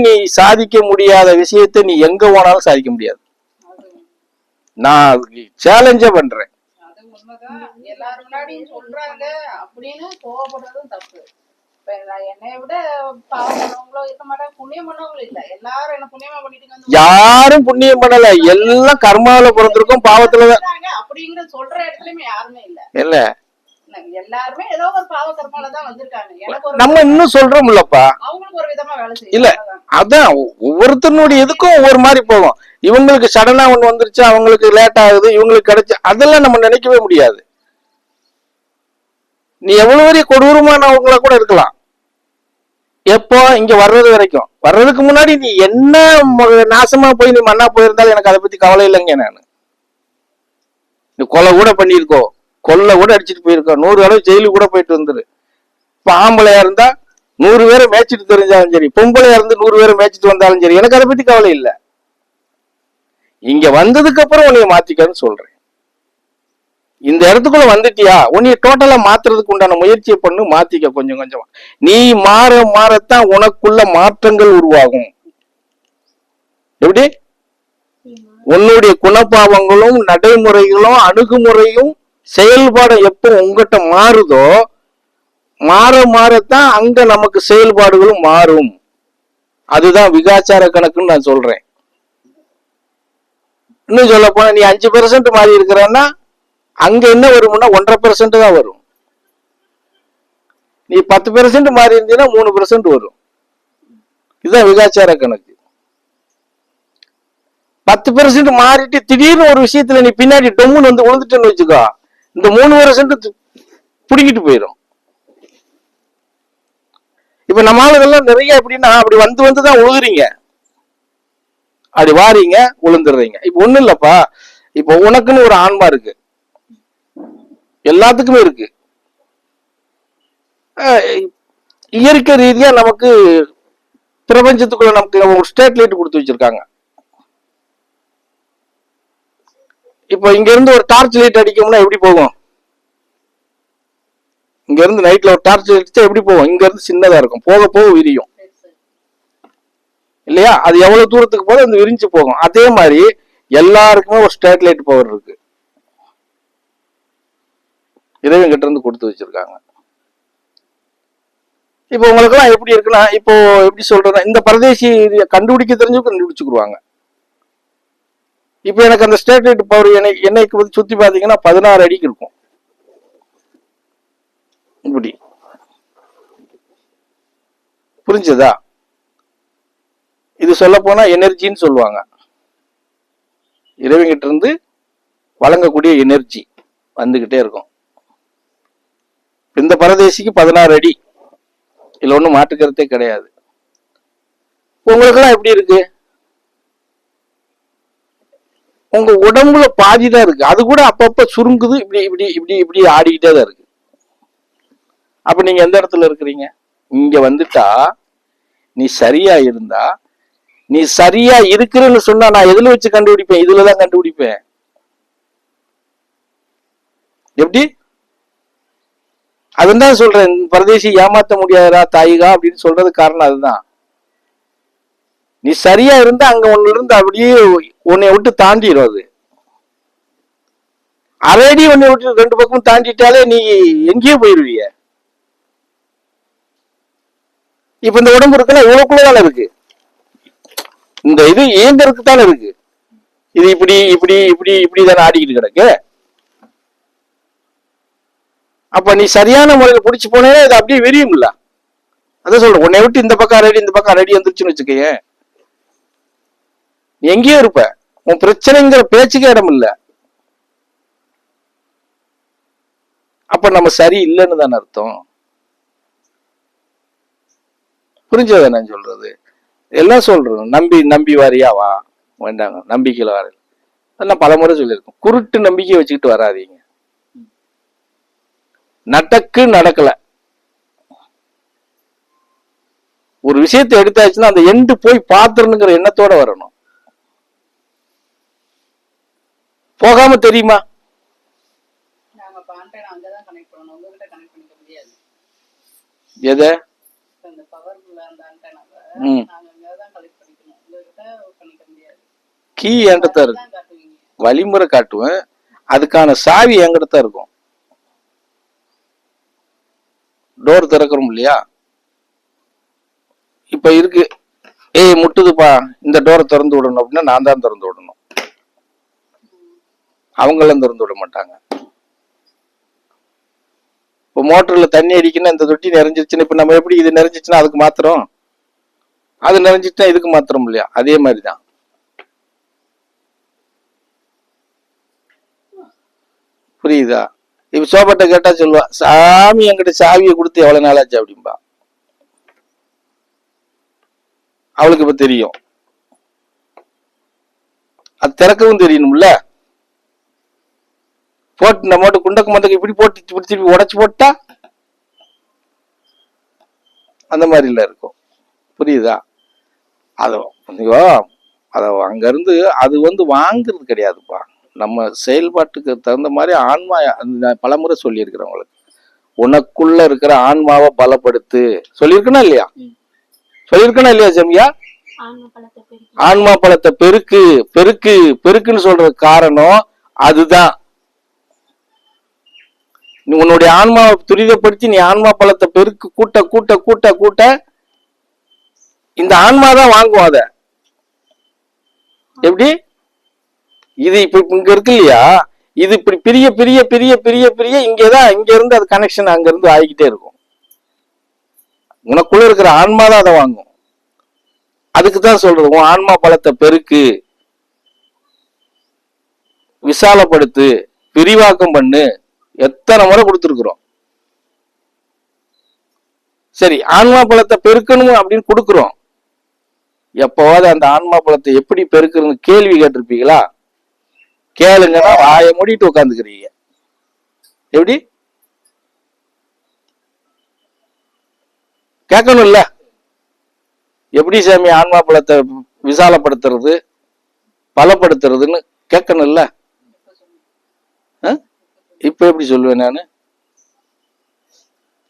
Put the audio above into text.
நீ சாதிக்க முடியாத விஷயத்தை நீ எங்க போனாலும் சாதிக்க முடியாது. நான் சேலஞ்சே பண்றேன். எல்லாரும் முன்னாடியும் சொல்றாங்க அப்படின்னு கோவப்படுறதும் தப்பு. என்னை விட பாவங்களோ இருக்க மாட்டாங்க, புண்ணியம் பண்ணவங்களும் இல்ல. எல்லாரும் என்ன புண்ணியமா பண்ணிட்டு யாரும் புண்ணியம் பண்ணல, எல்லாம் கர்மாவில பிறந்திருக்கும், பாவத்துலதான் அப்படிங்கிற சொல்ற இடத்துலயுமே யாருமே இல்ல. இல்ல, எல்லாருமே ஏதோ ஒரு பாவ கர்மாலதான் வந்திருக்காங்க. எனக்கு நம்ம இன்னும் சொல்றோம் இல்லப்பா, அவங்களுக்கு ஒரு விதமா வேலை செய்யும். இல்ல அதான் ஒவ்வொருத்தனுடைய இதுக்கும் ஒவ்வொரு மாதிரி போகும். இவங்களுக்கு சடனா ஒண்ணு வந்துருச்சு, அவங்களுக்கு லேட் ஆகுது, இவங்களுக்கு கிடைச்சு, அதெல்லாம் நம்ம நினைக்கவே முடியாது. நீ எவ்வளவு பெரிய கொடூரமானவங்களா கூட இருக்கலாம். எப்போ இங்க வர்றது வரைக்கும், வர்றதுக்கு முன்னாடி நீ என்ன நாசமா போய் நீ மண்ணா போயிருந்தாலும் எனக்கு அதை பத்தி கவலை இல்லைங்க. நான் நீ கொலை கூட பண்ணிருக்கோ, கொல்ல கூட அடிச்சுட்டு போயிருக்கோம், 100 அளவு ஜெயிலுக்கு கூட போயிட்டு வந்துரு. இப்ப ஆம்பளையா இருந்தா 100 பேரை மேய்ச்சிட்டு தெரிஞ்சாலும் சரி, பொம்பளையா இருந்து 100 பேரை மேய்ச்சிட்டு வந்தாலும் சரி, எனக்கு அதை பத்தி கவலை இல்லை. இங்க வந்ததுக்கு அப்புறம் உன்னைய மாத்திக்கன்னு சொல்றேன். இந்த இடத்துக்குள்ள வந்துட்டியா, உன்னைய டோட்டலா மாத்துறதுக்கு உண்டான முயற்சியை பண்ணு, மாத்திக்க கொஞ்சம் கொஞ்சமா. நீ மாற மாறத்தான் உனக்குள்ள மாற்றங்கள் உருவாகும். எப்படி உன்னுடைய குணப்பாவங்களும் நடைமுறைகளும் அணுகுமுறையும் செயல்பாடும் எப்போ உங்ககிட்ட மாறுதோ, மாற மாறத்தான் அங்க நமக்கு செயல்பாடுகளும் மாறும். அதுதான் விகாச்சார கணக்குன்னு நான் சொல்றேன். இன்னும் சொல்ல போனா, நீ 5% மாறி இருக்கிறன்னா அங்க என்ன வரும்னா 1.5% தான் வரும். நீ 10% மாறி இருந்தீங்கன்னா 3% வரும். இதுதான் விகாச்சார கணக்கு. 10% மாறிட்டு திடீர்னு ஒரு விஷயத்துல நீ பின்னாடி டொம்முன்னு வந்து விழுந்துட்டேன்னு வச்சுக்கோ, இந்த 3% பிடிக்கிட்டு போயிடும். இப்ப நம்ம ஆளுகள்லாம் நிறைய எப்படின்னா, அப்படி வந்து வந்துதான் உழுகுறீங்க, அப்படி வாரீங்க உளுந்துடுறீங்க. இப்ப ஒண்ணும் இல்லப்பா, இப்ப உனக்குன்னு ஒரு ஆன்மா இருக்கு, எல்லாத்துக்குமே இருக்கு. இயற்கை ரீதியா நமக்கு பிரபஞ்சத்துக்குள்ள நமக்கு ஒரு ஸ்ட்ரீட் லைட் கொடுத்து வச்சிருக்காங்க. இப்போ இங்க இருந்து ஒரு டார்ச் லைட் அடிக்கும்னா எப்படி போகும்? இங்க இருந்து நைட்ல ஒரு டார்ச் அடிச்சா எப்படி போகும்? இங்க இருந்து சின்னதா இருக்கும், போக போக விரியும் இல்லையா? அது எவ்வளவு தூரத்துக்கு போதும் அந்த விரிஞ்சு போகும். அதே மாதிரி எல்லாருக்குமே ஒரு ஸ்ட்ரீட் லைட் பவர் இருக்கு, இறைவன் கிட்ட இருந்து கொடுத்து வச்சிருக்காங்க. இப்போ உங்களுக்கு எல்லாம் எப்படி இருக்குன்னா, இப்போ எப்படி சொல்றேன்னா, இந்த பரதேசி கண்டுபிடிக்க தெரிஞ்சு கண்டுபிடிச்சுக்குருவாங்க. இப்போ எனக்கு அந்த ஸ்ட்ரீட் லைட் பவர் என்னைக்கு வந்து சுத்தி பாத்தீங்கன்னா 16 அடிக்கு இருக்கும். இப்படி புரிஞ்சதா? இது சொல்ல போனா எனர்ஜின்னு சொல்லுவாங்க. இறைவன்கிட்ட இருந்து வழங்கக்கூடிய எனர்ஜி வந்துகிட்டே இருக்கும். இந்த பரதேசிக்கு 16 அடி, இதுல ஒண்ணும் மாட்டுக்கிறதே கிடையாது. உங்களுக்கு எல்லாம் எப்படி இருக்கு? உங்க உடம்புல பாதிதான் இருக்கு, அது கூட அப்பப்ப சுருங்குது, இப்படி இப்படி இப்படி இப்படி ஆடிக்கிட்டே தான் இருக்கு. அப்ப நீங்க எந்த இடத்துல இருக்கிறீங்க? இங்க வந்துட்டா நீ சரியா இருந்தா, நீ சரியா இருக்கிறன்னு சொன்னா நான் எதுல வச்சு கண்டுபிடிப்பேன்? இதுலதான் கண்டுபிடிப்பேன். எப்படி? அதுதான் சொல்றேன், பரதேசி ஏமாத்த முடியாதா தாயிகா அப்படின்னு சொல்றது காரணம் அதுதான். நீ சரியா இருந்தா அங்க ஒண்ணு இருந்து அப்படியே உன்னை விட்டு தாண்டிடும். அது அரையடி உன்னை விட்டு 2 பக்கம் தாண்டிட்டாலே நீ எங்கேயோ போயிருவிய. இப்ப இந்த உடம்பு இருக்குன்னா இவ்வளவுக்குள்ளதான இருக்கு, இந்த இது இயந்திரத்துக்கு தானே இருக்கு. இது இப்படி இப்படி இப்படி இப்படி தானே ஆடிக்கிட்டு கிடக்கு. அப்ப நீ சரியான முறையில பிடிச்சு போனே இது அப்படியே விரியும்ல. அதான் சொல்றேன், உன்னை விட்டு இந்த பக்கம் அரடி இந்த பக்கம் அரடி வந்துருச்சுன்னு வச்சுக்கைய, நீ எங்கேயோ இருப்ப. உன் பிரச்சனைங்கிற பேச்சுக்கே இடம் இல்ல. அப்ப நம்ம சரி இல்லைன்னு தானே அர்த்தம். புரிஞ்சத நான் சொல்றது? எல்லாம் சொல்றோம், நம்பி நம்பி வாரியா வா, வேண்டாங்க நம்பிக்கையில வர. அதெல்லாம் பல முறை சொல்லியிருக்கோம். குருட்டு நம்பிக்கையை வச்சுக்கிட்டு வராதீங்க. நடக்கு நடக்கல, ஒரு விஷயத்தை எடுத்தாச்சுன்னா அந்த எண்டு போய் பாத்துறணுங்கிற எண்ணத்தோட வரணும். போகாம தெரியுமா? எதை? கீ என்கிட்ட தான் இருக்கு, தான் காட்டுவீங்க. வழிமுறை காட்டுவேன், அதுக்கான சாவி என்கிட்ட தான் இருக்கும். டோர் திறக்கிறோம் இல்லையா, இப்ப இருக்கு, ஏய் முட்டுதுப்பா இந்த டோரை திறந்து விடணும் அப்படின்னா நான் தான் திறந்து விடணும், அவங்களாம் திறந்து விட மாட்டாங்க. இப்போ மோட்டர்ல தண்ணி அடிக்கணும், இந்த தொட்டி நிறைஞ்சிருச்சுன்னு இப்ப நம்ம எப்படி இது நிறைஞ்சிச்சுன்னா அதுக்கு மாத்திரம், அது நிறைஞ்சிச்சுன்னா இதுக்கு மாத்திரம் இல்லையா, அதே மாதிரிதான். புரியுதா? இப்ப சோபட்ட கேட்டா சொல்லுவா, சாமி என்கிட்ட சாவியை கொடுத்து எவ்வளவு நாளாச்சு அப்படின்பா. அவளுக்கு இப்ப தெரியும், அது திறக்கவும் தெரியணும்ல. போட்டு நம்ம மட்டும் குண்டக்கு மண்டக்கு இப்படி போட்டு இப்படி திருப்பி உடைச்சு போட்டா அந்த மாதிரி இல்ல இருக்கும். புரியுதா? அத அத அங்க இருந்து அது வாங்குறது கிடையாதுப்பா. நம்ம செயல்பாட்டுக்கு தகுந்த மாதிரி ஆன்மா, பலமுறை சொல்லியிருக்கிறேன் உங்களுக்கு, உனக்குள்ள இருக்கிற ஆன்மாவை பலப்படுத்து சொல்லியிருக்கனா இல்லையா, சொல்லியிருக்கனா இல்லையா ஜெமியா? ஆன்மா பலத்தை பெருக்கு பெருக்கு பெருக்குன்னு சொல்ற காரணம் அதுதான். நீ உன்னுடைய ஆன்மாவை துரிதப்படுத்தி நீ ஆன்மா பலத்தை பெருக்கு கூட்ட கூட்ட கூட்ட கூட்ட இந்த ஆன்மாதான் வாங்குவோம். அத எப்படி இது இப்ப இங்க இருக்கு இல்லையா, இது இப்படி பிரிய பிரிய பிரிய பிரிய பிரிய இங்கதான், இங்க இருந்து அது கனெக்ஷன் அங்க இருந்து ஆகிக்கிட்டே இருக்கும். உனக்குள்ள இருக்கிற ஆன்மாதான் அதை வாங்கும். அதுக்குதான் சொல்றது, உன் ஆன்மா பலத்தை பெருக்கு, விசாலப்படுத்து, விரிவாக்கம் பண்ணு. எத்தனை முறை கொடுத்துருக்குறோம். சரி, ஆன்மா பலத்தை பெருக்கணும் அப்படின்னு கொடுக்குறோம். எப்போவாது அந்த ஆன்மா பலத்தை எப்படி பெருக்குறதுன்னு கேள்வி கேட்டிருப்பீங்களா? கேளுங்கன்னா வாயை மூடிட்டு உட்காந்துக்கிறீங்க. எப்படி கேட்கணும்ல? எப்படி சாமி ஆன்மா பலத்தை விசாலப்படுத்துறது பலப்படுத்துறதுன்னு கேட்கணும்ல? இப்ப எப்படி சொல்லுவேன் நானு?